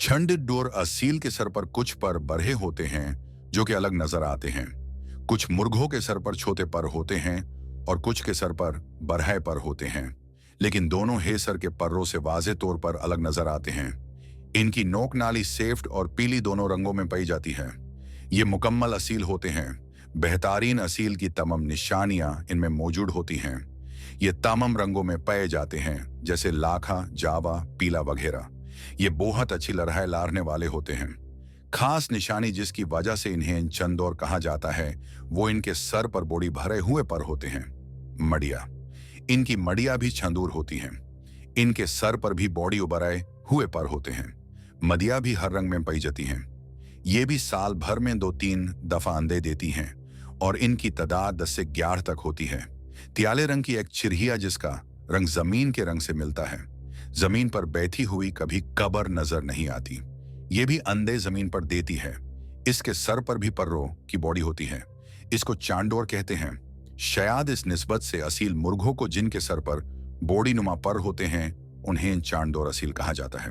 छंडिडोर असील के सर पर कुछ पर बरहे होते हैं जो कि अलग नजर आते हैं। कुछ मुर्गों के सर पर छोटे पर होते हैं और कुछ के सर पर बरहे पर होते हैं, लेकिन दोनों हे सर के पर्रों से वाज़े तौर पर अलग नजर आते हैं। इनकी नोक नाली सेफ्ट और पीली दोनों रंगों में पाई जाती है। ये मुकम्मल असील होते हैं। बेहतरीन असील की तमाम निशानियां इनमें मौजूद होती हैं। ये तमाम रंगों में पाए जाते हैं, जैसे लाखा, जावा, पीला वगैरह। ये बहुत अच्छी लड़ाई लारने वाले होते हैं। खास निशानी जिसकी वजह से इन्हें चंदोर कहा जाता है, वो इनके सर पर बॉडी भरे हुए पर होते हैं। मड़िया, इनकी मड़िया भी छंदूर होती हैं। इनके सर पर भी बॉडी उभरे हुए पर होते हैं। मदिया भी हर रंग में पाई जाती हैं। ये भी साल भर में 2-3 दफा अंडे देती हैं और इनकी तादाद 10 से 11 तक होती है। तियाले रंग की एक चिरहिया जिसका रंग जमीन के रंग से मिलता है। जमीन पर बैठी हुई कभी कबर नजर नहीं आती। ये भी अंडे जमीन पर देती है। इसके सर पर भी पर्रों की बॉडी होती है। इसको चांडोर कहते हैं। शायद इस निस्बत से असील मुर्गों को जिनके सर पर बॉडी नुमा पर होते हैं, उन्हें चांडोर असील कहा जाता है।